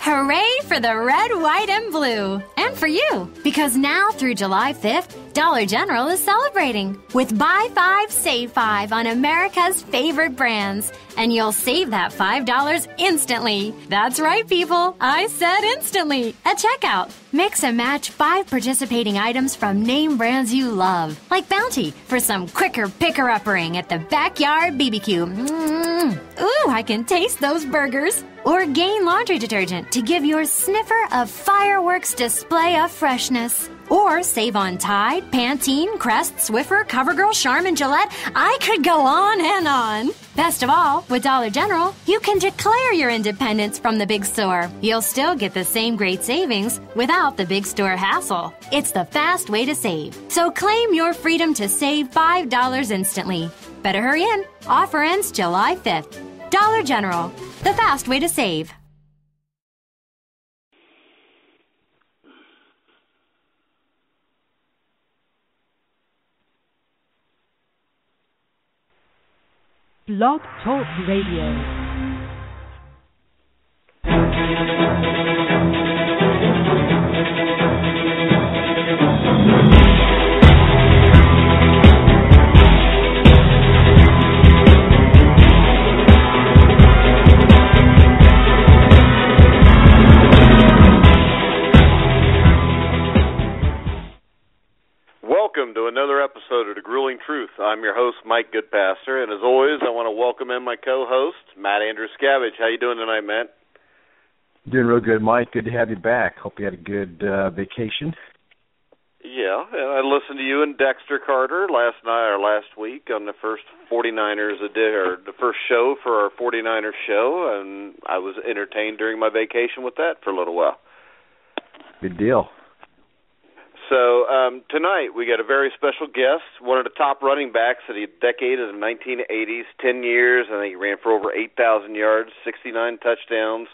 Hooray for the red, white, and blue. And for you, because now through July 5th, Dollar General is celebrating with Buy 5, Save 5 on America's favorite brands. And you'll save that $5 instantly. That's right, people. I said instantly. At checkout, mix and match 5 participating items from name brands you love, like Bounty for some quicker picker-uppering at the Backyard BBQ. Ooh, I can taste those burgers. Or Gain laundry detergent to give your sniffer a fireworks display of freshness. Or save on Tide, Pantene, Crest, Swiffer, CoverGirl, Charmin, Gillette. I could go on and on. Best of all, with Dollar General, you can declare your independence from the big store. You'll still get the same great savings without the big store hassle. It's the fast way to save. So claim your freedom to save $5 instantly. Better hurry in. Offer ends July 5th. Dollar General, the fast way to save. Blog Talk Radio. Welcome to another episode of The Grueling Truth. I'm your host, Mike Goodpasser, and as always, I want to welcome in my co-host, Matt Andrew Scavage. How you doing tonight, Matt? Doing real good, Mike. Good to have you back. Hope you had a good vacation. Yeah, and I listened to you and Dexter Carter last week on the first 49ers or the first show for our 49ers show, and I was entertained during my vacation with that for a little while. Good deal. So tonight we got a very special guest, one of the top running backs of the decade of the 1980s, 10 years. I think he ran for over 8,000 yards, 69 touchdowns,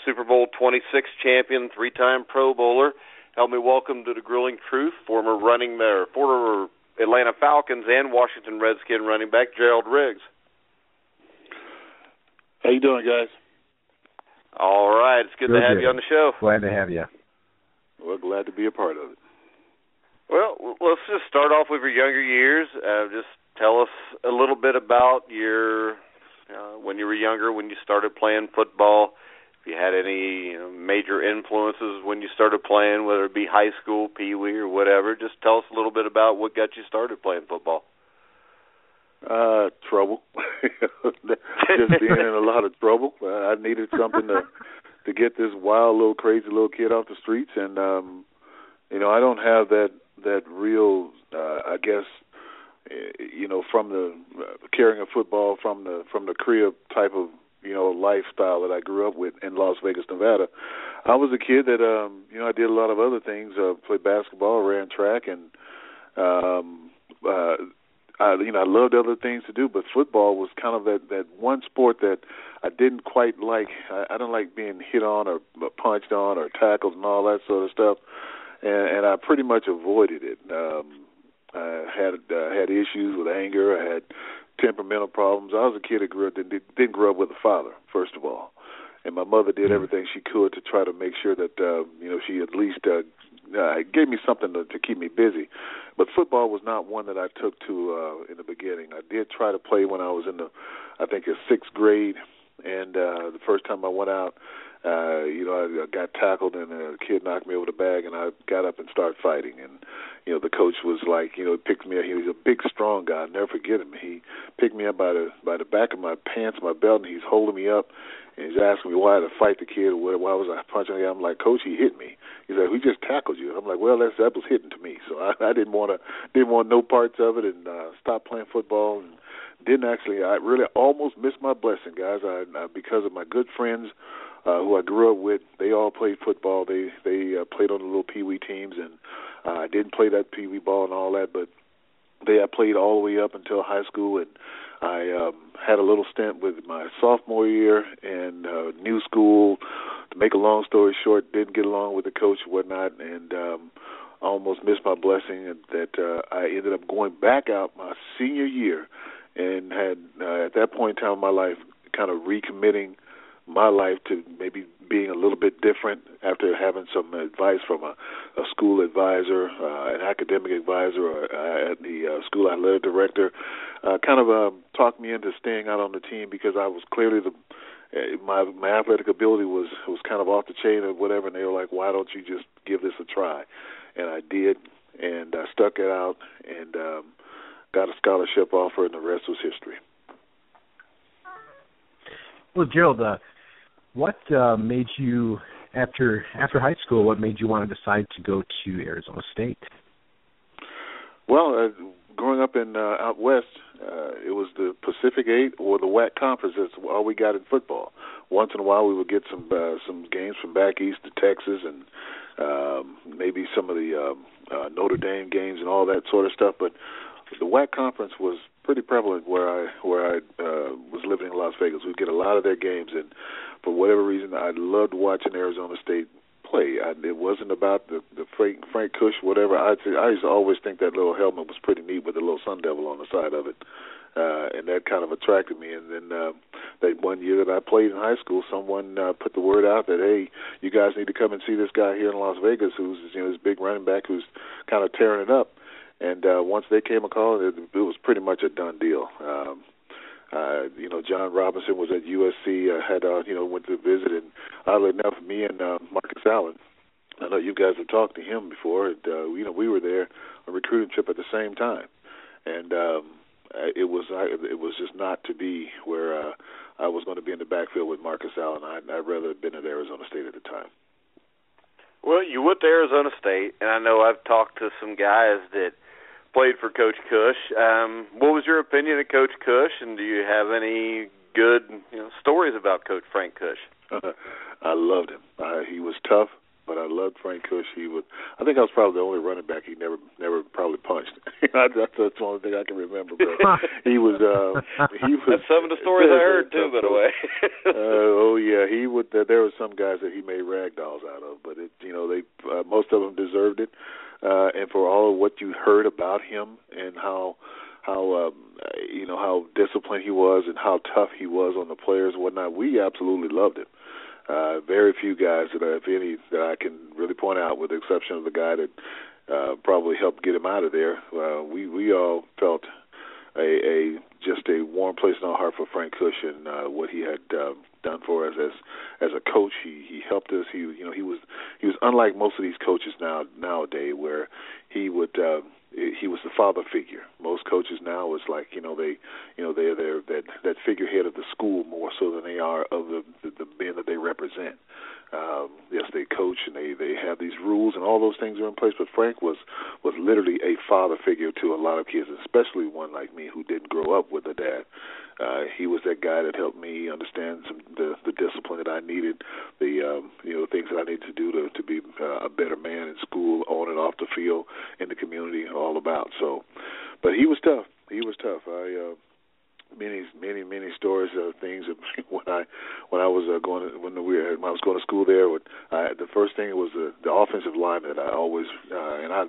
Super Bowl 26 champion, 3-time Pro Bowler. Help me welcome to The Grueling Truth, former Atlanta Falcons and Washington Redskins running back, Gerald Riggs. How you doing, guys? All right. It's good to have you on the show. Glad to have you. Well, glad to be a part of it. Well, let's just start off with your younger years. Just tell us a little bit about your when you were younger, when you started playing football. If you had any major influences when you started playing, whether it be high school, pee-wee, or whatever. Just tell us a little bit about what got you started playing football. Trouble. Just being in a lot of trouble. I needed something to get this wild, little, crazy little kid off the streets, and I don't have that real, I guess, from the carrying a football from the crib type of, lifestyle that I grew up with in Las Vegas, Nevada. I was a kid that, I did a lot of other things, played basketball, ran track, and, I loved other things to do, but football was kind of that one sport that I didn't quite like. I don't like being hit on or punched on or tackled and all that sort of stuff. And I pretty much avoided it. I had issues with anger. I had temperamental problems. I was a kid that didn't grow up with a father, first of all. And my mother did everything she could to try to make sure that, she at least gave me something to keep me busy. But football was not one that I took to in the beginning. I did try to play when I was in the 6th grade. And the first time I went out, I got tackled and a kid knocked me over the bag, and I got up and started fighting. And, the coach was like, picked me up. He was a big, strong guy. I'll never forget him. He picked me up by the back of my pants, my belt, and he's holding me up. And he's asking me why I had to fight the kid or why was I punching him. I'm like, Coach, he hit me. He's like, we just tackled you. I'm like, well, that was hitting to me. So I didn't want no parts of it, and stopped playing football. And I really almost missed my blessing, guys. I because of my good friends who I grew up with, they all played football. They played on the little pee-wee teams, and I didn't play that pee-wee ball and all that, but I played all the way up until high school, and I had a little stint with my sophomore year in new school. To make a long story short, didn't get along with the coach and whatnot, and almost missed my blessing that I ended up going back out my senior year and had, at that point in time in my life, kind of recommitting my life to maybe being a little bit different after having some advice from a school advisor, an academic advisor, or at the school athletic director, kind of talked me into staying out on the team because I was clearly my athletic ability was kind of off the chain or whatever, and they were like, why don't you just give this a try? And I did, and I stuck it out and got a scholarship offer, and the rest was history. Well, Gerald, what made you, after high school, what made you want to decide to go to Arizona State? Well, growing up in out west, it was the Pacific 8 or the WAC Conference. That's all we got in football. Once in a while, we would get some games from back east to Texas, and maybe some of the Notre Dame games and all that sort of stuff. But the WAC Conference was pretty prevalent where I was living in Las Vegas. We'd get a lot of their games, and for whatever reason, I loved watching Arizona State play. It wasn't about the Frank Kush, whatever. I used to always think that little helmet was pretty neat with the little sun devil on the side of it, and that kind of attracted me. And then that one year that I played in high school, someone put the word out that, hey, you guys need to come and see this guy here in Las Vegas who's this big running back who's kind of tearing it up. And once they came a call, it was pretty much a done deal. John Robinson was at USC. I had went to visit, and oddly enough, me and Marcus Allen, I know you guys have talked to him before. And, we were there on a recruiting trip at the same time, and it was just not to be where I was going to be in the backfield with Marcus Allen. I'd rather have been at Arizona State at the time. Well, you went to Arizona State, and I know I've talked to some guys that played for Coach Kush. What was your opinion of Coach Kush, and do you have any good stories about Coach Frank Kush? I loved him. He was tough, but I loved Frank Kush. I think I was probably the only running back he never probably punched. That's the only thing I can remember. But he was. That's some of the stories I heard too, by the way. Oh yeah, he would. There were some guys that he made rag dolls out of, but most of them deserved it. And for all of what you heard about him and how disciplined he was and how tough he was on the players and whatnot, we absolutely loved him. Very few guys if any, that I can really point out, with the exception of the guy that probably helped get him out of there. We all felt just a warm place in our heart for Frank Kush and what he had done for us as a coach. He helped us. He was unlike most of these coaches nowadays, where he was the father figure. Most coaches now is like they're that figurehead of the school more so than they are of the men that they represent. Yes, they coach and they have these rules and all those things are in place. But Frank was literally a father figure to a lot of kids, especially one like me who didn't grow up with a dad. He was that guy that helped me understand the discipline that I needed, the things that I needed to do to be a better man in school, on and off the field, in the community, all about. So, but he was tough. He was tough. Many stories of things when I was going to school there. The first thing was the offensive lineman that I always and I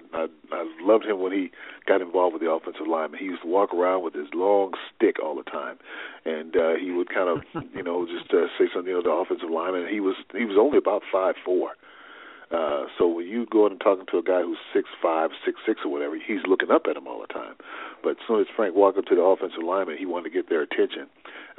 loved him when he got involved with the offensive lineman. He used to walk around with his long stick all the time, and he would kind of just say something to the offensive lineman. He was only about 5'4". So when you go in and talking to a guy who's 6'5", 6'6", or whatever, he's looking up at him all the time. But as soon as Frank walked up to the offensive lineman, he wanted to get their attention.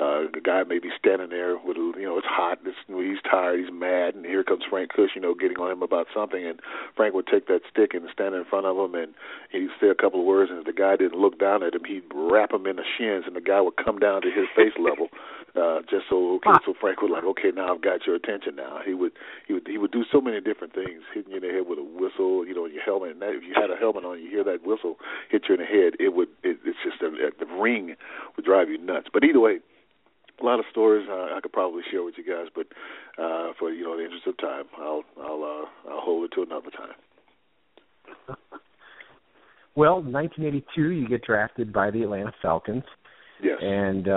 The guy may be standing there with, it's hot, he's tired, he's mad, and here comes Frank Kush, getting on him about something, and Frank would take that stick and stand in front of him, and he'd say a couple of words, and if the guy didn't look down at him, he'd wrap him in the shins, and the guy would come down to his face level, just so Frank would okay, now I've got your attention now. He would do so many different things, hitting you in the head with a whistle, in your helmet, and if you had a helmet on, you hear that whistle hit you in the head, it's just the ring would drive you nuts. But either way, a lot of stories I could probably share with you guys, but for the interest of time, I'll hold it to another time. Well, in 1982, you get drafted by the Atlanta Falcons. Yes. And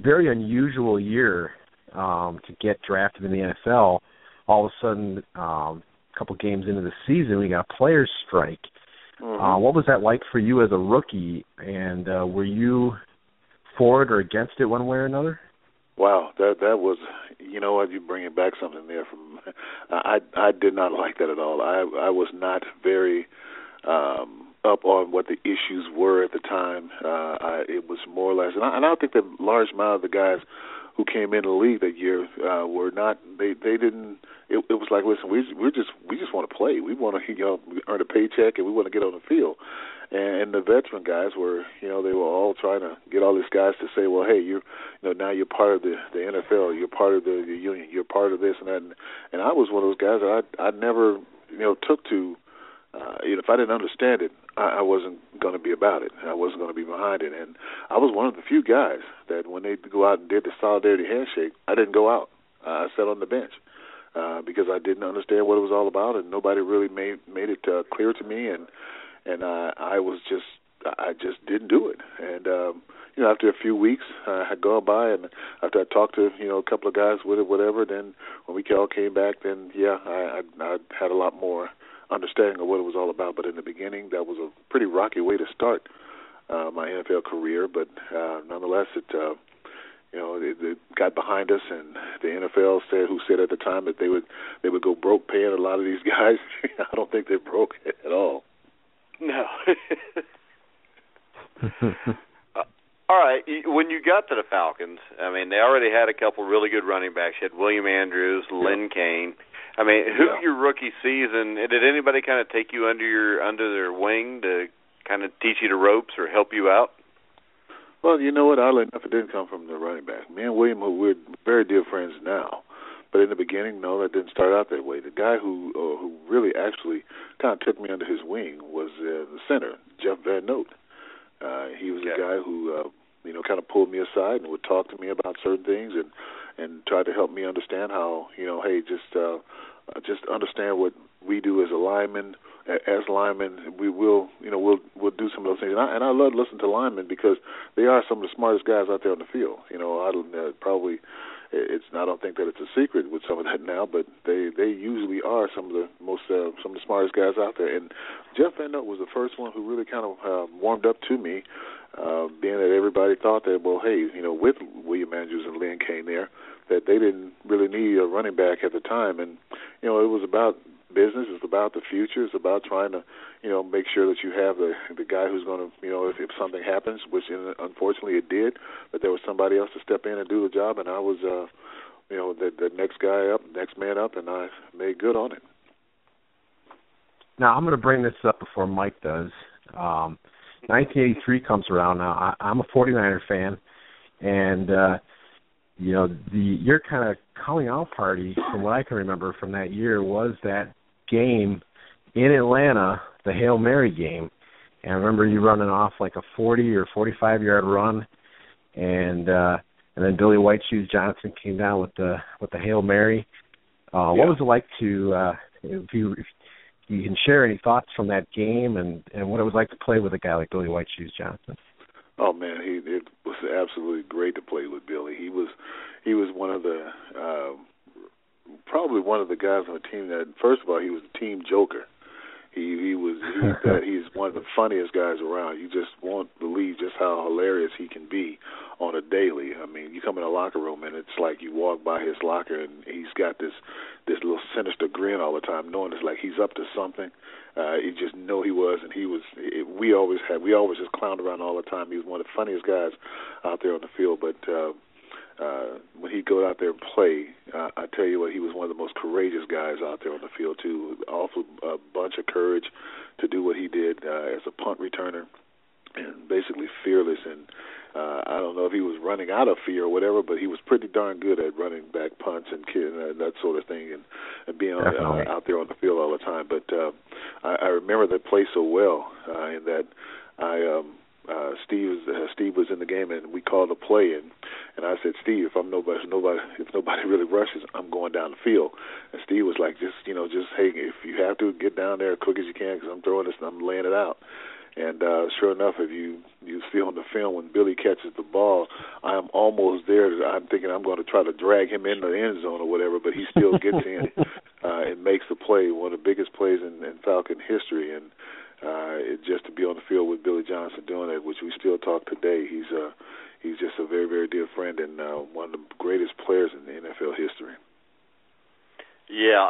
very unusual year to get drafted in the NFL. All of a sudden, a couple games into the season, we got a players' strike. Mm-hmm. What was that like for you as a rookie, and were you for it or against it one way or another? Wow, that was, you know what, you bringing back something there from. I did not like that at all. I was not very up on what the issues were at the time. It was more or less, and I think that large amount of the guys who came in the league that year were not. They didn't. It was like, listen, we just want to play. We want to earn a paycheck and we want to get on the field. And the veteran guys were, they were all trying to get all these guys to say, well, hey, now you're part of the NFL, you're part of the union, you're part of this and that. And I was one of those guys that I never, took to, if I didn't understand it, I wasn't going to be about it. I wasn't going to be behind it. And I was one of the few guys that when they go out and did the solidarity handshake, I didn't go out. I sat on the bench because I didn't understand what it was all about, and nobody really made it clear to me. And I just didn't do it. And after a few weeks had gone by, and after I talked to a couple of guys with it, whatever, then when we all came back, then I had a lot more understanding of what it was all about. But in the beginning, that was a pretty rocky way to start my NFL career. But nonetheless, it got behind us, and the NFL who said at the time that they would go broke paying a lot of these guys. I don't think they broke at all. No. All right. When you got to the Falcons, I mean, they already had a couple really good running backs. You had William Andrews, Lynn Kane. I mean, your rookie season, did anybody kind of take you under their wing to kind of teach you the ropes or help you out? Well, you know what? Oddly enough, it didn't come from the running back. Me and William, we're very dear friends now. But in the beginning, no, that didn't start out that way. The guy who really actually kind of took me under his wing was the center, Jeff Van Note. He was a guy who, kind of pulled me aside and would talk to me about certain things and try to help me understand how, hey, just understand what we do as a lineman. As linemen, we'll do some of those things. And I love to listen to linemen because they are some of the smartest guys out there on the field. I don't think that it's a secret with some of that now, but they usually are some of the smartest guys out there. And Jeff Van Note was the first one who really kind of warmed up to me, being that everybody thought that, well, hey, with William Andrews and Lynn Kane there, that they didn't really need a running back at the time. And, it was about business. It's about the future. It's about trying to, make sure that you have the guy who's going to, if something happens, which unfortunately it did, but there was somebody else to step in and do the job, and I was, the next guy up, next man up, and I made good on it. Now, I'm going to bring this up before Mike does. 1983 comes around now. I'm a 49er fan, and, your kind of coming out party, from what I can remember from that year, was that game in Atlanta, the Hail Mary game. And I remember you running off like a 40 or 45-yard run, and then Billy White Shoes Johnson came down with the Hail Mary. What was it like to, if you can share any thoughts from that game and what it was like to play with a guy like Billy White Shoes Johnson? Oh man, it was absolutely great to play with Billy. He was one of the probably one of the guys on the team that, first of all, he was the team joker. He's one of the funniest guys around. You just won't believe just how hilarious he can be on a daily. I mean, you come in a locker room and it's like you walk by his locker and he's got this little sinister grin all the time, knowing it's like he's up to something. You just know he was, and he was. We always just clowned around all the time. He was one of the funniest guys out there on the field. But when he'd go out there and play, I tell you what, he was one of the most courageous guys out there on the field too. Also a bunch of courage to do what he did as a punt returner, and basically fearless. And I don't know if he was running out of fear or whatever, but he was pretty darn good at running back punts and that sort of thing, and being out there on the field all the time. But I remember that play so well in that Steve was in the game, and we called a play, and I said, Steve, if nobody really rushes, I'm going down the field. And Steve was like, just hey, if you have to, get down there as quick as you can, because I'm throwing this and I'm laying it out. And sure enough, if you see on the film when Billy catches the ball, I'm almost there. I'm thinking I'm going to try to drag him in the end zone or whatever, but he still gets in and makes the play, one of the biggest plays in Falcon history. And just to be on the field with Billy Johnson doing that, which we still talk today, he's just a very, very dear friend and one of the greatest players in the NFL history. Yeah,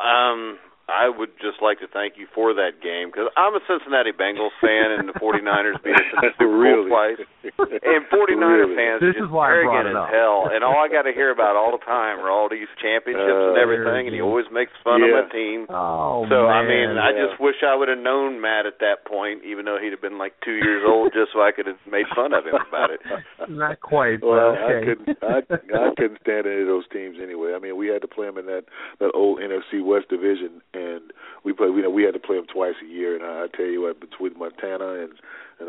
I would just like to thank you for that game because I'm a Cincinnati Bengals fan and the 49ers beat us in the Super Bowl twice. And 49er fans are just arrogant as hell. And all I got to hear about all the time are all these championships and everything, and he always makes fun of my team. Oh, so, man, I mean, I just wish I would have known Matt at that point, even though he'd have been like 2 years old, just so I could have made fun of him about it. Not quite. Well, okay. I couldn't stand any of those teams anyway. I mean, we had to play them in that old NFC West division, and we had to play them twice a year. And I tell you what, between Montana and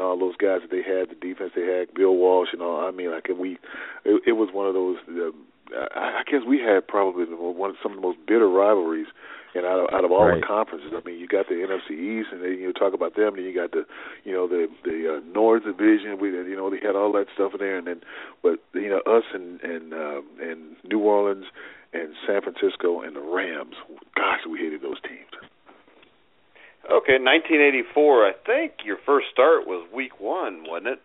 all those guys that they had, the defense they had, Bill Walsh and all. I mean, like it was one of those. I guess we had probably some of the most bitter rivalries, and out of all the conferences. I mean, you got the NFC East, and then you talk about them, and then you got the North Division. They had all that stuff in there, and then but us and New Orleans and San Francisco and the Rams. Gosh, we hated those teams. Okay, 1984, I think your first start was week 1, wasn't it?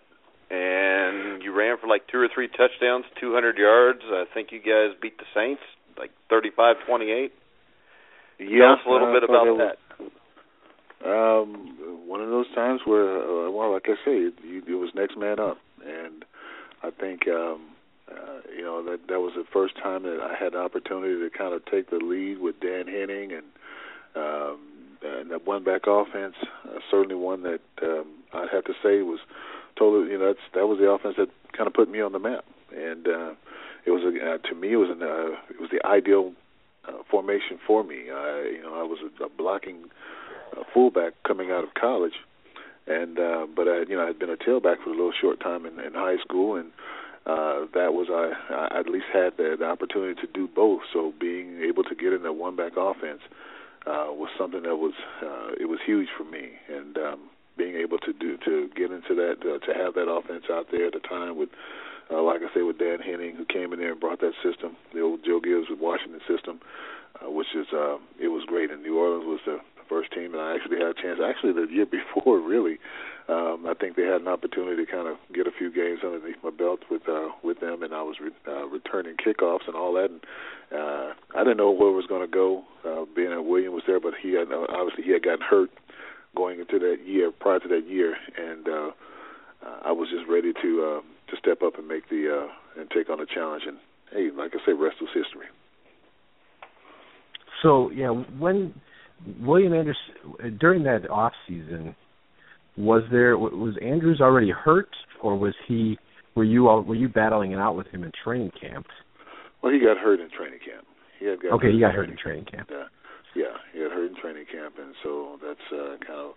And you ran for like 2 or 3 touchdowns, 200 yards. I think you guys beat the Saints like 35-28. Tell us a little bit about that. One of those times where, well, like I say, it was next man up. And I think, that was the first time that I had the opportunity to kind of take the lead with Dan Henning and that one-back offense, certainly one that I'd have to say was totally, that was the offense that kind of put me on the map. And it was to me, it was the ideal formation for me. I was a blocking fullback coming out of college, and but I had been a tailback for a little short time in high school, and that was I at least had the opportunity to do both. So being able to get in that one-back offense was something that was huge for me, and being able to get into that to have that offense out there at the time with. Like I say, with Dan Henning, who came in there and brought that system, the old Joe Gibbs with Washington system, which is it was great. And New Orleans was the first team, and I actually had a chance. Actually, the year before, really, I think they had an opportunity to kind of get a few games underneath my belt with them, and I was returning kickoffs and all that. And I didn't know where it was going to go. Being that William was there, but he had gotten hurt going into that year prior to that year, and I was just ready to step up and make and take on a challenge. And hey, like I say, rest was history. So when William Anderson during that off season, was Andrews already hurt, or were you battling it out with him in training camp? Well, he got hurt in training camp. He got hurt in training camp. Yeah, he got hurt in training camp, and so that's kind of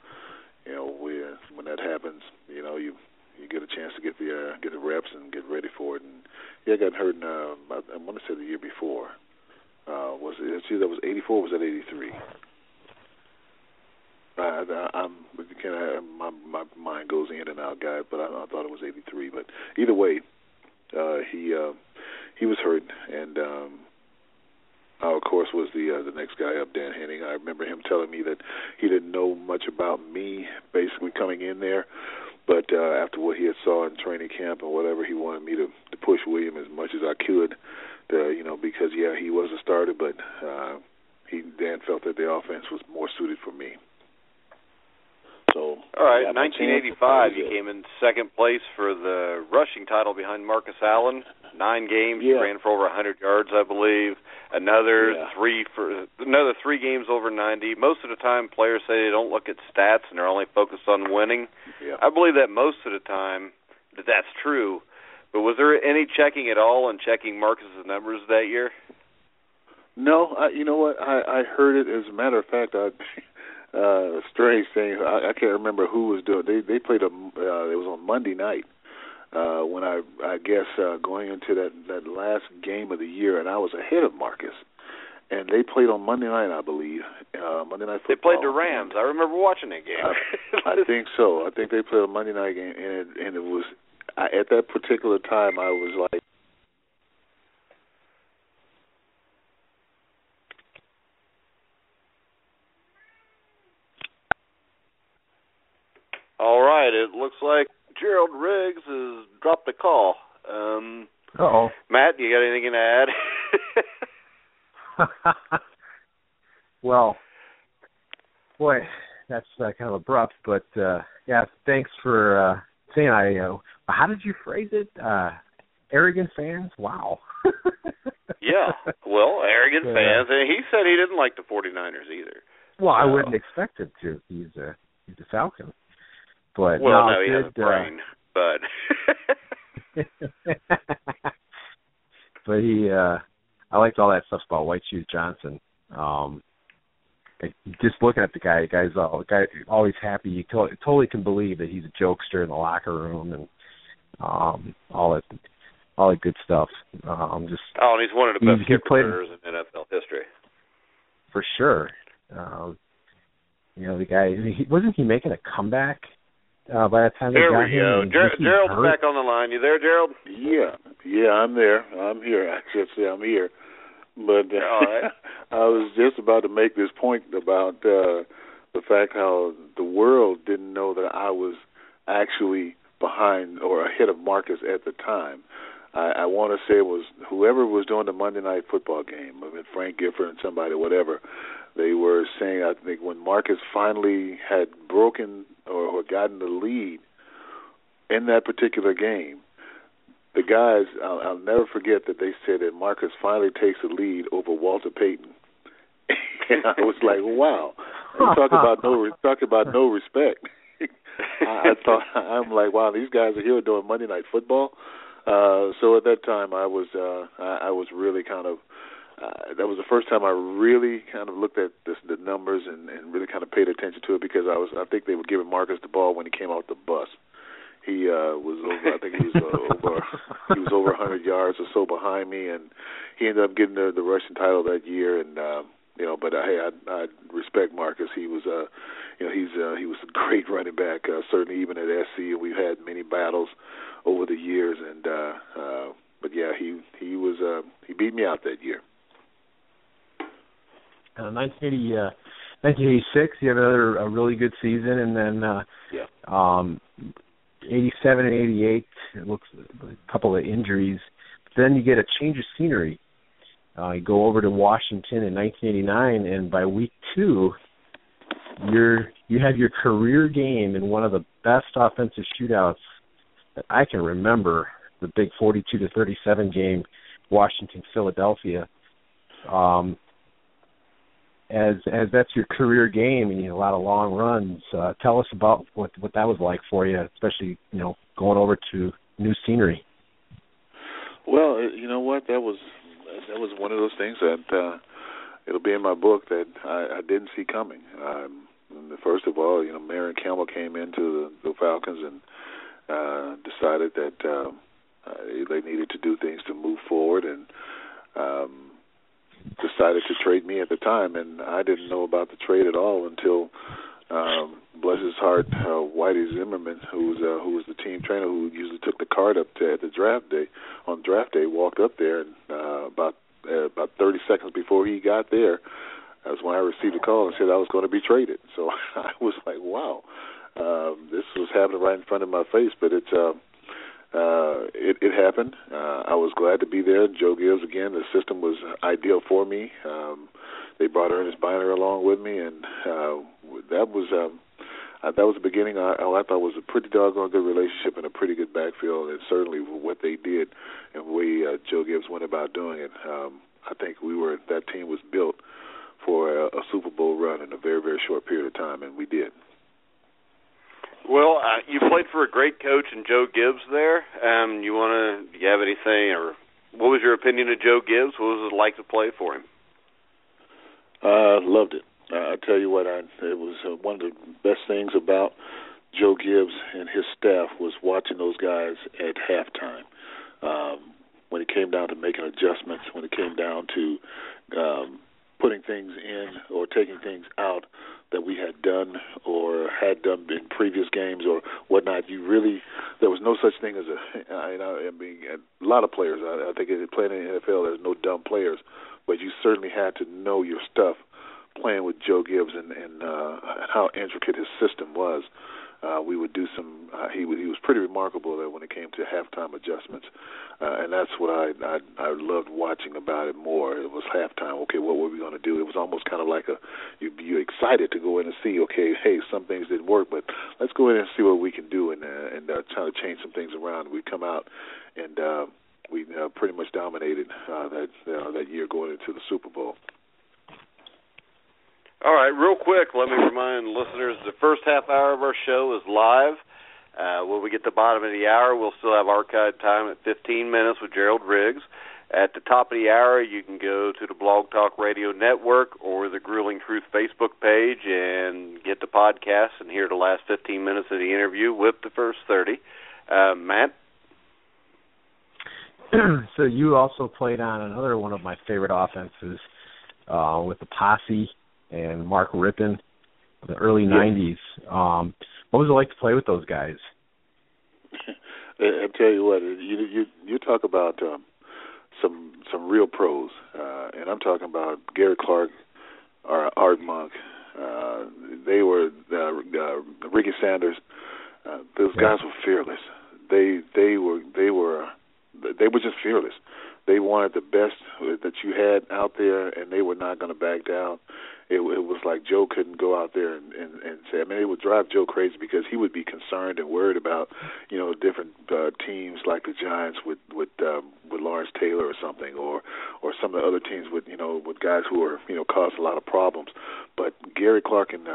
when that happens, you get a chance to get the reps and get ready for it. And I got hurt in I want to say the year before. Was it? That was 84. Or was that 83? My mind goes in and out, guy. But I thought it was 83. But either way, he was hurt, and of course was the next guy up, Dan Henning. I remember him telling me that he didn't know much about me, basically coming in there. But after what he had saw in training camp or whatever, he wanted me to push William as much as I could, because he was a starter, but Dan felt that the offense was more suited for me. So, all right, 1985, you came in second place for the rushing title behind Marcus Allen. 9 games, you ran for over 100 yards, I believe. Another 3 games over 90. Most of the time, players say they don't look at stats and they're only focused on winning. Yeah. I believe that most of the time that's true. But was there any checking at all and checking Marcus's numbers that year? No, you know what? I heard it. As a matter of fact, a strange thing. I can't remember who was doing. They played it was on Monday night. When I guess going into that last game of the year, and I was ahead of Marcus, and they played on Monday night, I believe. Monday Night Football. They played the Rams. I remember watching that game. I think so. I think they played a Monday night game, and it was at that particular time I was like. All right, it looks like Gerald Riggs has dropped a call. Uh-oh. Matt, you got anything to add? Well, boy, that's kind of abrupt, but yeah, thanks for saying. How did you phrase it? Arrogant fans? Wow. Yeah, well, arrogant fans. And he said he didn't like the 49ers either. Well, I wouldn't expect him to. He's a Falcon. But well, no, he has a brain, but but I liked all that stuff about White Shoes Johnson. Just looking at the guy always happy. You totally can believe that he's a jokester in the locker room and all that good stuff. And he's one of the best kick returners in NFL history. For sure. The guy, wasn't he making a comeback by the time they got him? There we go. Gerald's back on the line. You there, Gerald? Yeah, I'm there. I'm here. I should say I'm here. But all right. I was just about to make this point about the fact how the world didn't know that I was actually behind or ahead of Marcus at the time. I want to say it was whoever was doing the Monday Night Football game, Frank Gifford and somebody, whatever. They were saying, I think, when Marcus finally had broken or gotten the lead in that particular game, the guys, I'll never forget that they said that Marcus finally takes the lead over Walter Payton. And I was like, wow. Talk about no respect. I'm like, wow, these guys are here doing Monday Night Football. So at that time, I was really kind of. That was the first time I really kind of looked at the numbers and really kind of paid attention to it, because I think they were giving Marcus the ball when he came out the bus. He was over. I think he was over 100 yards or so behind me, and he ended up getting the rushing title that year. And but I respect Marcus. He was he was a great running back. Certainly, even at SC, we've had many battles over the years, and but yeah, he beat me out that year. 1986, you have a really good season, and then 87 and 88, it looks a couple of injuries. But then you get a change of scenery. You go over to Washington in 1989, and by week 2, you have your career game in one of the best offensive shootouts that I can remember, the big 42-37 game, Washington-Philadelphia. As that's your career game and you have a lot of long runs, tell us about what that was like for you, especially going over to new scenery. Well, you know what, that was one of those things that it'll be in my book that I didn't see coming. First of all, Marion Campbell came into the Falcons and decided that they needed to do things to move forward, and decided to trade me at the time, and I didn't know about the trade at all until, bless his heart, Whitey Zimmerman, who was the team trainer who usually took the card up at the draft day, walked up there, and about 30 seconds before he got there, that's when I received a call and said I was going to be traded. So I was like, wow, this was happening right in front of my face, but it happened. I was glad to be there. Joe Gibbs, again, the system was ideal for me. They brought Ernest Biner along with me, and that was the beginning. I thought was a pretty doggone good relationship and a pretty good backfield, and certainly what they did and the way Joe Gibbs went about doing it. I think that team was built for a Super Bowl run in a very, very short period of time, and we did. Well, you played for a great coach in Joe Gibbs there. Do you have anything, or what was your opinion of Joe Gibbs? What was it like to play for him? Loved it. I tell you what, it was one of the best things about Joe Gibbs and his staff was watching those guys at halftime. When it came down to making adjustments, when it came down to putting things in or taking things out that we had done in previous games or whatnot, there was no such thing as a lot of players. I think playing in the NFL, there's no dumb players, but you certainly had to know your stuff playing with Joe Gibbs and how intricate his system was. we would do some. He was pretty remarkable there when it came to halftime adjustments, and that's what I loved watching about it more. It was halftime. Okay, what were we going to do? It was almost kind of like you're excited to go in and see. Okay, hey, some things didn't work, but let's go in and see what we can do and try to change some things around. We come out and we pretty much dominated that year going into the Super Bowl. All right, real quick, let me remind listeners the first half hour of our show is live. When we get to the bottom of the hour, we'll still have archived time at 15 minutes with Gerald Riggs. At the top of the hour, you can go to the Blog Talk Radio Network or the Grueling Truth Facebook page and get the podcast and hear the last 15 minutes of the interview with the first 30. Matt? So you also played on another one of my favorite offenses with the Posse and Mark Rippon, the early 90s. What was it like to play with those guys? I tell you what, you talk about some real pros, and I'm talking about Gary Clark, or Art Monk. They were Ricky Sanders. Those guys were fearless. They were just fearless. They wanted the best that you had out there, and they were not going to back down. It was like Joe couldn't go out there and say, I mean, it would drive Joe crazy because he would be concerned and worried about, different teams like the Giants with Lawrence Taylor or something, or some of the other teams with guys who are, caused a lot of problems. But Gary Clark and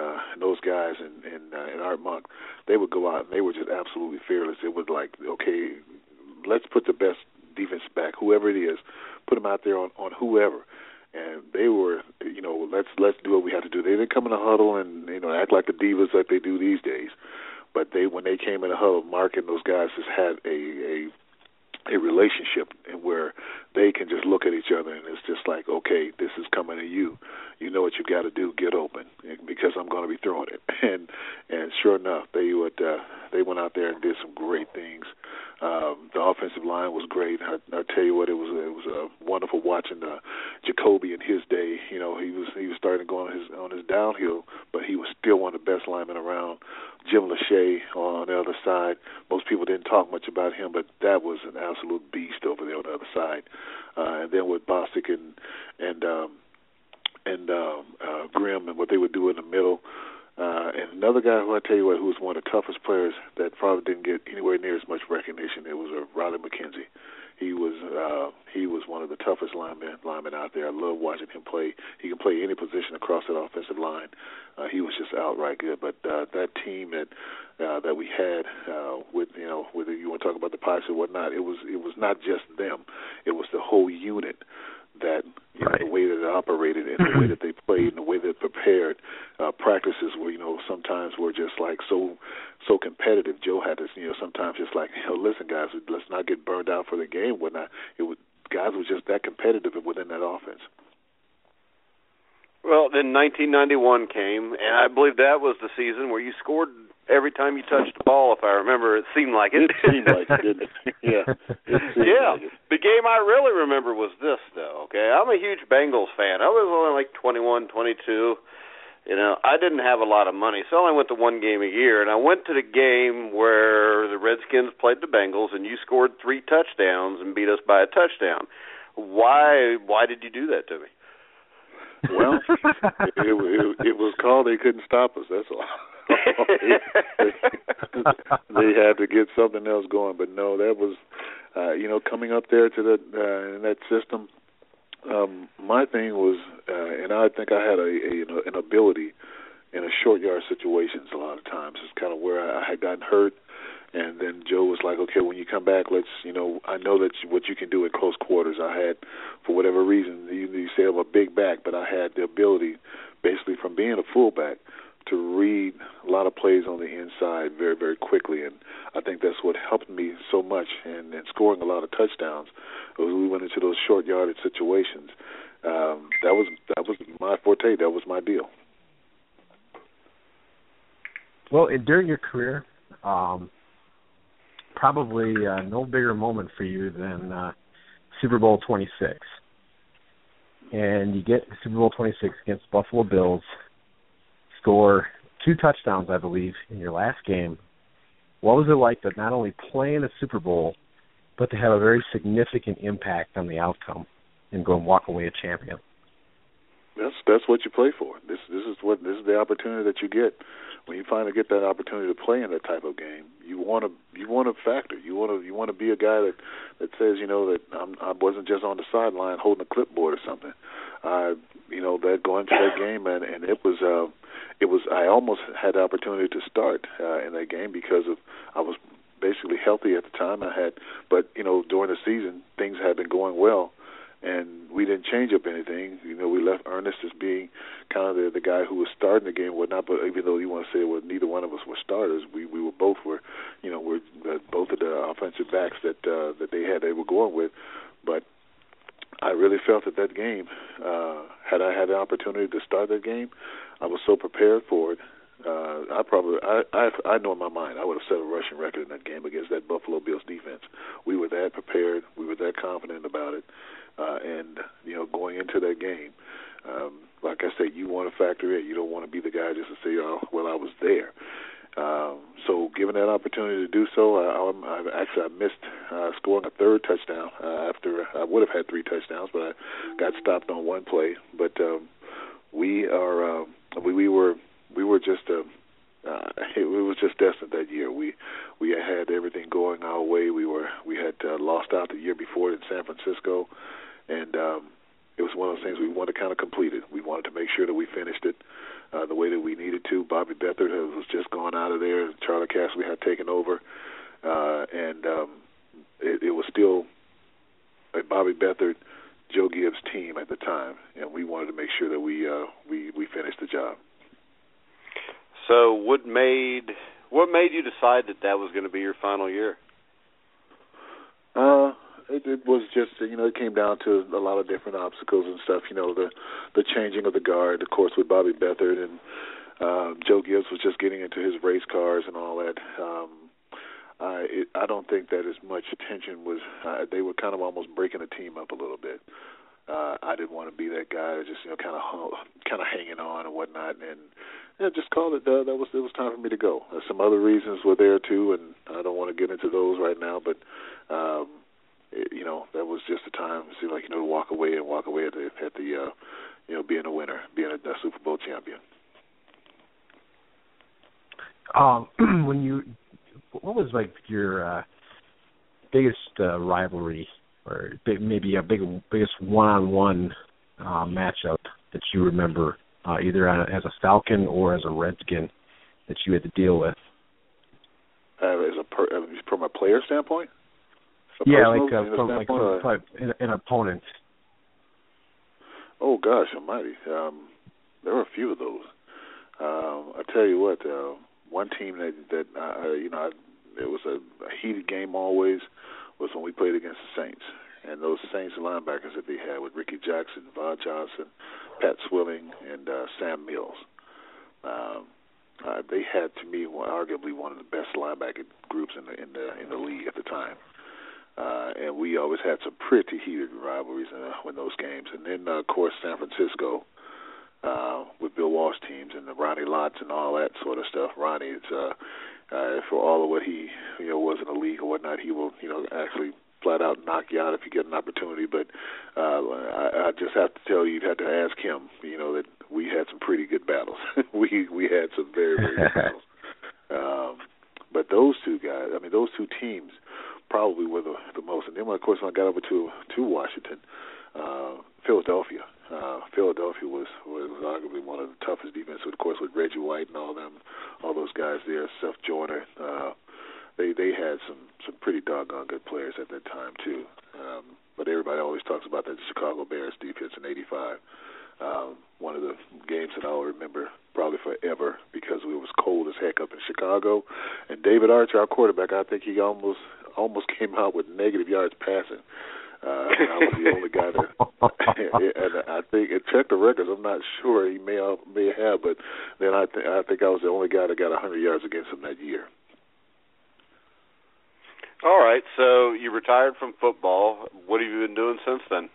those guys and Art Monk, they would go out and they were just absolutely fearless. It was like, okay, let's put the best defense back, whoever it is, put them out there on whoever. And they were, let's do what we had to do. They didn't come in a huddle and, act like the divas like they do these days. But when they came in a huddle, Mark and those guys just had a relationship where they can just look at each other and it's just like, okay, this is coming to you. You know what you got to do, get open, because I'm going to be throwing it. And sure enough, they went out there and did some great things. The offensive line was great. I tell you what, it was wonderful watching Jacoby in his day. He was starting to go on his downhill, but he was still one of the best linemen around. Jim Lachey on the other side. Most people didn't talk much about him, but that was an absolute beast over there on the other side. And then with Bostic and Grimm and what they would do in the middle. And another guy who I tell you what, who was one of the toughest players that probably didn't get anywhere near as much recognition, it was Riley McKenzie. He was one of the toughest linemen out there. I love watching him play. He can play any position across that offensive line. He was just outright good. But that team that we had with whether you want to talk about the Pirates or whatnot, it was not just them. It was the whole unit that the way that it operated and the way that they played and the way that it prepared. Practices were, sometimes were just like so competitive. Joe had to, sometimes just like, listen, guys, let's not get burned out for the game. Whatnot. Guys were just that competitive within that offense. Well, then 1991 came, and I believe that was the season where you scored every time you touched the ball, if I remember. It seemed like it. It seemed like it, didn't it? Yeah. Like it. The game I really remember was this, though, okay? I'm a huge Bengals fan. I was only like 21, 22. I didn't have a lot of money, so I only went to one game a year. And I went to the game where the Redskins played the Bengals, and you scored 3 touchdowns and beat us by a touchdown. Why did you do that to me? Well, it was called They Couldn't Stop Us, that's all. They had to get something else going. But no, that was, coming up there to in that system, my thing was, and I think I had an ability in a short yard situations a lot of times. It's kind of where I had gotten hurt, and then Joe was like, okay, when you come back, let's, I know that what you can do in close quarters. I had, for whatever reason, you say I'm a big back, but I had the ability, basically from being a fullback, to read a lot of plays on the inside very, very quickly, and I think that's what helped me so much in scoring a lot of touchdowns. We went into those short yardage situations. That was my forte. That was my deal. Well, during your career, probably no bigger moment for you than Super Bowl 26. And you get Super Bowl 26 against Buffalo Bills, score 2 touchdowns, I believe, in your last game. What was it like to not only play in the Super Bowl, but to have a very significant impact on the outcome and go and walk away a champion? That's what you play for. This is the opportunity that you get when you finally get that opportunity to play in that type of game. You want to factor. You want to be a guy that says, that I wasn't just on the sideline holding a clipboard or something. That going to that game, and it was I almost had the opportunity to start in that game because I was basically healthy at the time. But during the season things had been going well. And we didn't change up anything. We left Ernest as being kind of the guy who was starting the game, whatnot. But even though you want to say neither one of us were starters, we were both we're both of the offensive backs that they were going with. But I really felt that game, had I had the opportunity to start that game, I was so prepared for it. I know in my mind I would have set a rushing record in that game against that Buffalo Bills defense. We were that prepared. We were that confident about it. And going into that game, like I said, you want to factor in. You don't want to be the guy just to say, "Oh, well, I was there." So, given that opportunity to do so, I missed scoring a third touchdown after I would have had 3 touchdowns, but I got stopped on one play. But we were just it was just destined that year. We had everything going our way. We had lost out the year before in San Francisco, and it was one of those things we wanted to kind of complete it. We wanted to make sure that we finished it the way that we needed to. Bobby Beathard was just gone out of there. Charlie Castley had taken over, and it was still a Bobby Beathard, Joe Gibbs team at the time, and we wanted to make sure that we finished the job. So what made you decide that was going to be your final year? It was just, it came down to a lot of different obstacles and stuff. The changing of the guard, of course, with Bobby Beathard, and Joe Gibbs was just getting into his race cars and all that. I don't think that as much tension was. They were kind of almost breaking the team up a little bit. I didn't want to be that guy, just kind of hanging on and whatnot, and just called it. It was time for me to go. Some other reasons were there too, and I don't want to get into those right now. But that was just the time. It seemed like to walk away at the being a winner, being a Super Bowl champion. What was like your biggest rivalry, or biggest one-on-one matchup that you remember, either as a Falcon or as a Redskin, that you had to deal with? From a player standpoint? From an opponent. Oh gosh, almighty! There were a few of those. I tell you what, one team that it was a heated game always was when we played against the Saints. And those Saints linebackers that they had with Ricky Jackson, Von Johnson, Pat Swilling, and Sam Mills. They had, to me, arguably one of the best linebacker groups in the league at the time. And we always had some pretty heated rivalries in those games. And then, of course, San Francisco with Bill Walsh teams and the Ronnie Lotts and all that sort of stuff. Ronnie, for all of what he was in the league or whatnot, he will actually flat out knock you out if you get an opportunity. But I just have to tell you, you'd have to ask him, that we had some pretty good battles. we had some very, very good battles. But those two guys, those two teams probably were the most. And then, of course, when I got over to Washington, Philadelphia. Philadelphia was arguably one of the toughest defenses, of course, with Reggie White and all those guys there, Seth Joyner. They had some pretty doggone good players at that time too. But everybody always talks about that Chicago Bears defense in '85. One of the games that I'll remember probably forever because it was cold as heck up in Chicago. And David Archer, our quarterback, I think he almost came out with negative yards passing. I was the only guy and I think it checked the records. I'm not sure, he may have, but then I think I was the only guy that got 100 yards against him that year. All right, so you retired from football. What have you been doing since then?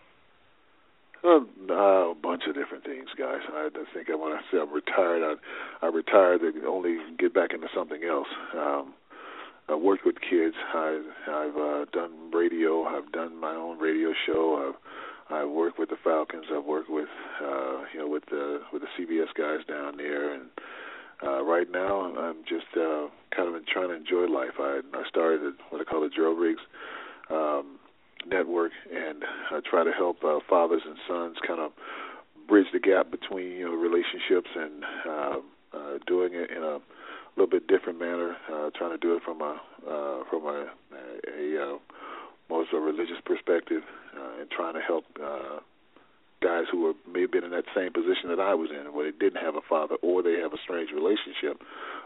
A bunch of different things, guys. I think when I say I'm retired, I retired to only get back into something else. I worked with kids. I've done radio. I've done my own radio show. I've worked with the Falcons. I've worked with with the CBS guys down there, and right now I'm just kind of trying to enjoy life. I started what I call the Gerald Riggs network, and I try to help fathers and sons kind of bridge the gap between relationships, and doing it in a little bit different manner, trying to do it from a most of a religious perspective, and trying to help guys who may have been in that same position that I was in, where they didn't have a father or they have a strange relationship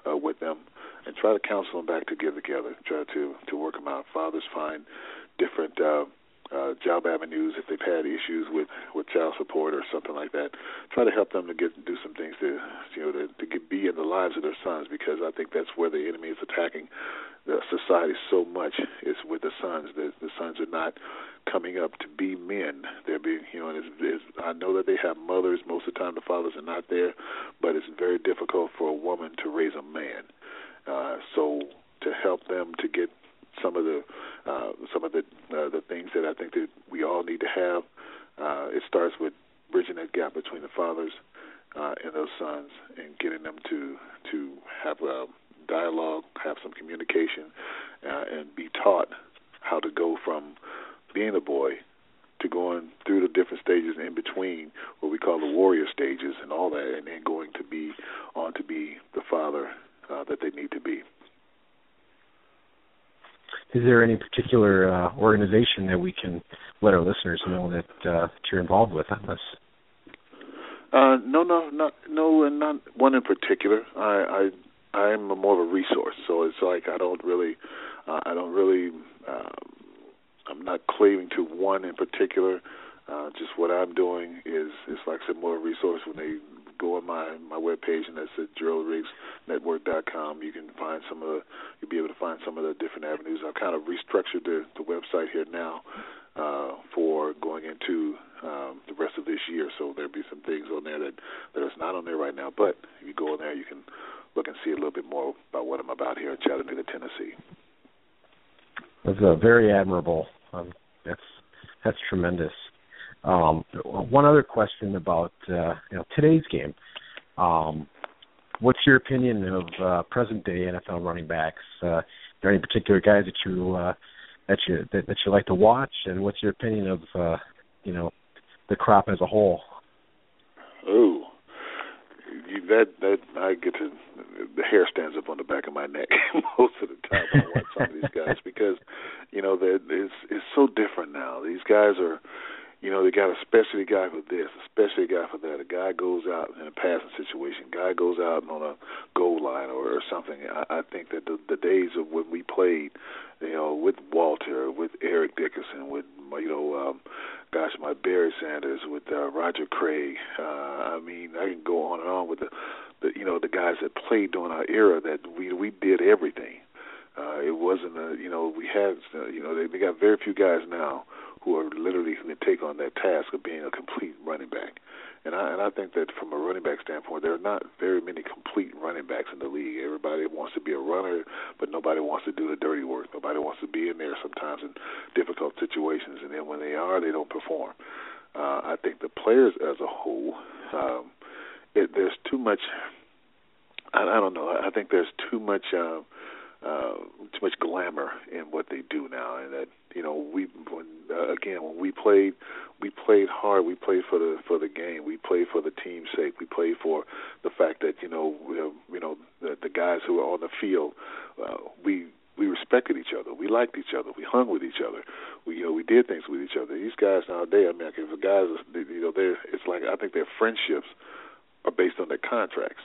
with them, and try to counsel them back to get together, try to work them out. Fathers find different job avenues if they've had issues with child support or something like that. Try to help them to do some things to be in the lives of their sons, because I think that's where the enemy is attacking the society so much, is with the sons. The sons are not coming up to be men. They're being, I know that they have mothers. Most of the time the fathers are not there, but it's very difficult for a woman to raise a man. So to help them to get some of the things that I think that we all need to have, it starts with bridging that gap between the fathers and those sons, and getting them to have a dialogue, have some communication, and be taught how to go from being a boy to going through the different stages in between, what we call the warrior stages and all that, and then going to be the father that they need to be. Is there any particular organization that we can let our listeners know that you're involved with on this? No, and not one in particular. I'm more of a resource, so it's like I'm not cleaving to one in particular. Just what I'm doing is like I said, more a resource. When they go on my webpage, and that's at GeraldRiggsNetwork.com, you'll be able to find some of the different avenues. I've kind of restructured the website here now for going into the rest of this year. So there'll be some things on there that is not on there right now. But if you go on there, you can look and see a little bit more about what I'm about here in Chattanooga, Tennessee. That's very admirable. That's tremendous. One other question about today's game. What's your opinion of present-day NFL running backs? Are there any particular guys that you like to watch, and what's your opinion of the crop as a whole? Oh, that I get to, the hair stands up on the back of my neck most of the time when I watch some of these guys, because it's so different now. These guys are, they got a specialty guy for this, a specialty guy for that. A guy goes out in a passing situation, guy goes out on a goal line or something. I think that the days of when we played, with Walter, with Eric Dickerson, with my Barry Sanders, with Roger Craig. I can go on and on with the guys that played during our era, that we did everything. It wasn't we had they got very few guys now who are literally going to take on that task of being a complete running back. And I think that from a running back standpoint, there are not very many complete running backs in the league. Everybody wants to be a runner, but nobody wants to do the dirty work. Nobody wants to be in there sometimes in difficult situations, and then when they are, they don't perform. I think the players as a whole, there's too much. I don't know. I think there's too much glamour in what they do now, and that when we played hard. We played for the game. We played for the team's sake. We played for the fact that the guys who were on the field, we respected each other. We liked each other. We hung with each other. We did things with each other. These guys nowadays, if the guys, it's like, I think their friendships are based on their contracts.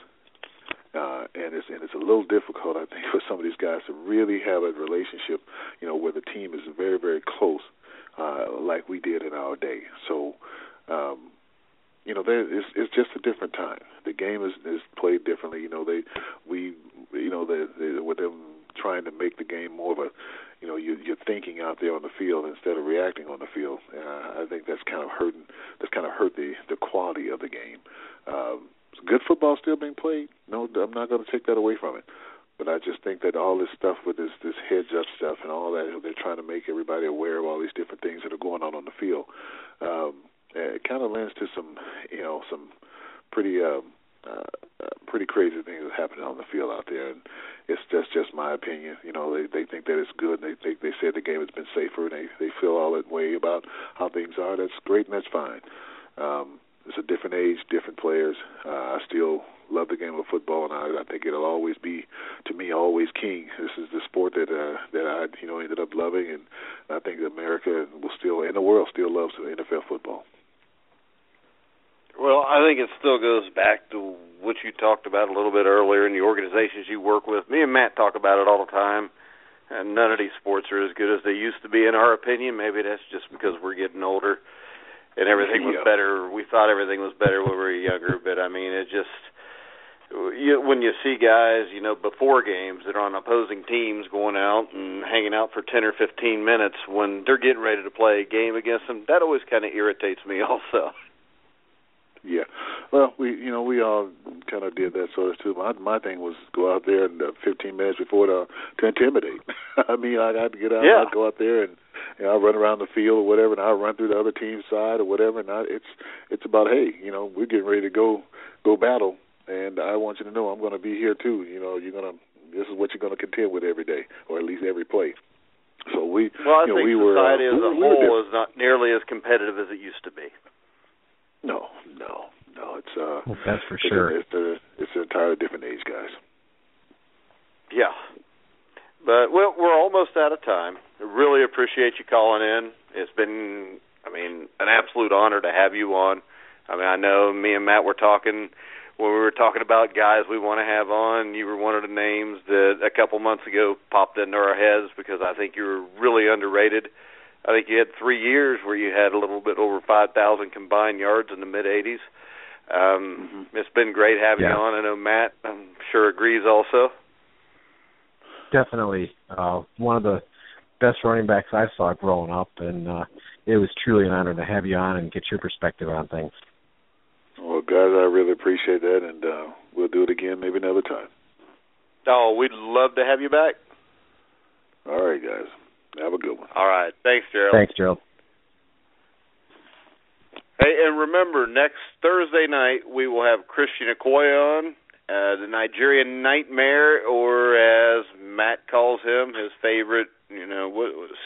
And it's a little difficult, I think, for some of these guys to really have a relationship, where the team is very, very close, like we did in our day. So, it's just a different time. The game is played differently. With them trying to make the game more of a, you're thinking out there on the field instead of reacting on the field. I think that's kind of hurt the quality of the game. Good football still being played. No, I'm not going to take that away from it. But I just think that all this stuff with this heads-up stuff and all that, they're trying to make everybody aware of all these different things that are going on the field. It kind of lends to some pretty crazy things that's happening on the field out there. And it's just my opinion. They think that it's good. They said the game has been safer, and they feel all that way about how things are. That's great, and that's fine. It's a different age, different players. I still love the game of football, and I think it'll always be, to me, always king. This is the sport that I ended up loving, and I think America will still, and the world still loves NFL football. Well, I think it still goes back to what you talked about a little bit earlier in the organizations you work with. Me and Matt talk about it all the time, and none of these sports are as good as they used to be, in our opinion. Maybe that's just because we're getting older. And everything was better. We thought everything was better when we were younger, but I mean, it just when you see guys, before games that are on opposing teams going out and hanging out for 10 or 15 minutes when they're getting ready to play a game against them, that always kind of irritates me also. Yeah, well, we all kind of did that sort of too. My thing was go out there and 15 minutes before to intimidate. I mean, I had to get out. Yeah. I'd go out there and I run around the field or whatever, and I run through the other team's side or whatever. And it's about, hey, we're getting ready to go battle, and I want you to know I'm going to be here too. This is what you're going to contend with every day, or at least every play. So I think society as a whole is not nearly as competitive as it used to be. No. It's well, that's for sure. It's an entirely different age, guys. Yeah, but we're almost out of time. I really appreciate you calling in. It's been, an absolute honor to have you on. I know me and Matt were talking when we were talking about guys we want to have on. You were one of the names that a couple months ago popped into our heads because I think you were really underrated. I think you had 3 years where you had a little bit over 5,000 combined yards in the mid-'80s. It's been great having you on. I know Matt, I'm sure, agrees also. Definitely. One of the best running backs I saw growing up, and it was truly an honor to have you on and get your perspective on things. Well, guys, I really appreciate that, and we'll do it again maybe another time. Oh, we'd love to have you back. All right, guys. Have a good one. All right. Thanks, Gerald. Thanks, Gerald. Hey, and remember, next Thursday night we will have Christian Okoye on, the Nigerian Nightmare, or as Matt calls him, his favorite,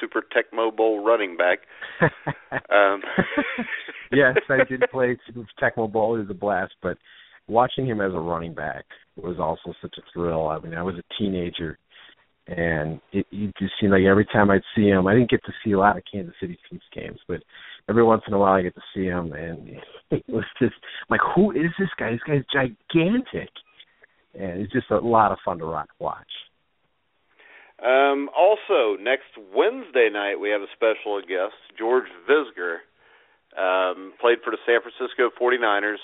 Super Tecmo Bowl running back. Yes, I did play Super Tecmo Bowl. It was a blast, but watching him as a running back was also such a thrill. I was a teenager. And it just seemed like every time I'd see him, I didn't get to see a lot of Kansas City Chiefs games, but every once in a while I get to see him, and it was just like, who is this guy? This guy's gigantic, and it's just a lot of fun to watch. Also, next Wednesday night we have a special guest, George Visger, played for the San Francisco 49ers.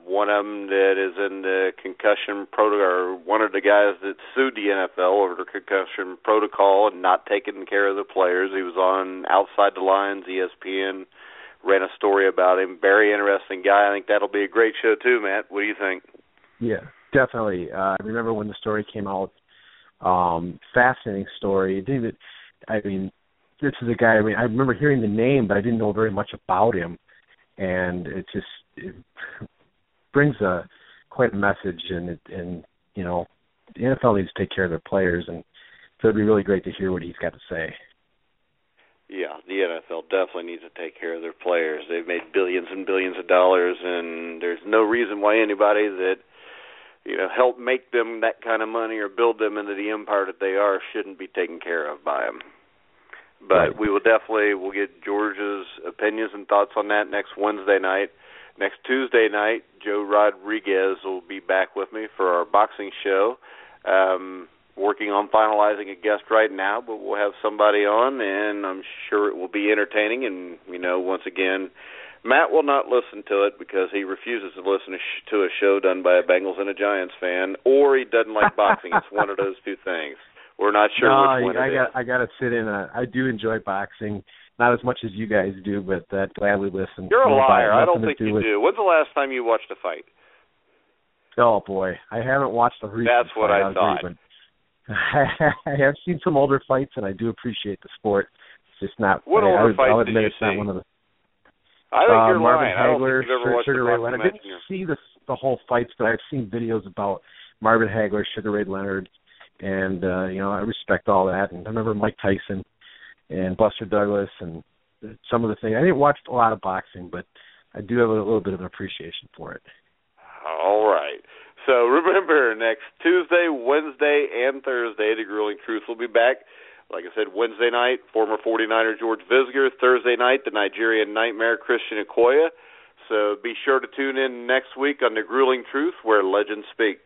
One of them that is in the concussion protocol, or one of the guys that sued the NFL over the concussion protocol and not taking care of the players. He was on Outside the Lines, ESPN, ran a story about him. Very interesting guy. I think that'll be a great show too, Matt. What do you think? Yeah, definitely. I remember when the story came out. Fascinating story. This is a guy, I remember hearing the name, but I didn't know very much about him. And it brings quite a message, and the NFL needs to take care of their players, and so it'd be really great to hear what he's got to say. Yeah, the NFL definitely needs to take care of their players. They've made billions and billions of dollars, and there's no reason why anybody that help make them that kind of money or build them into the empire that they are shouldn't be taken care of by them. But right. We'll get George's opinions and thoughts on that next Wednesday night. Next Tuesday night, Joe Rodriguez will be back with me for our boxing show. Working on finalizing a guest right now, but we'll have somebody on, and I'm sure it will be entertaining. And, once again, Matt will not listen to it because he refuses to listen to a show done by a Bengals and a Giants fan, or he doesn't like boxing. It's one of those two things. we're not sure which one it is. I got to sit in. I do enjoy boxing, not as much as you guys do, but I'd gladly listen. You're a liar. I don't think you do. When's the last time you watched a fight? Oh boy, I haven't watched the recent. That's what fight. I thought. I have seen some older fights, and I do appreciate the sport. It's just not. What older fights I'll did admit you it's see? not one of the. I think you're Marvin lying. I don't Hagler, think you've ever watched Sugar the Ray boxing Leonard. I match didn't in your... see the whole fights, but I've seen videos about Marvin Hagler, Sugar Ray Leonard, and I respect all that. And I remember Mike Tyson and Buster Douglas and some of the things. I didn't watch a lot of boxing, but I do have a little bit of an appreciation for it. All right. So remember, next Tuesday, Wednesday, and Thursday, the Grueling Truth will be back. Like I said, Wednesday night, former 49er George Visger. Thursday night, the Nigerian Nightmare Christian Okoye. So be sure to tune in next week on the Grueling Truth, where legends speak.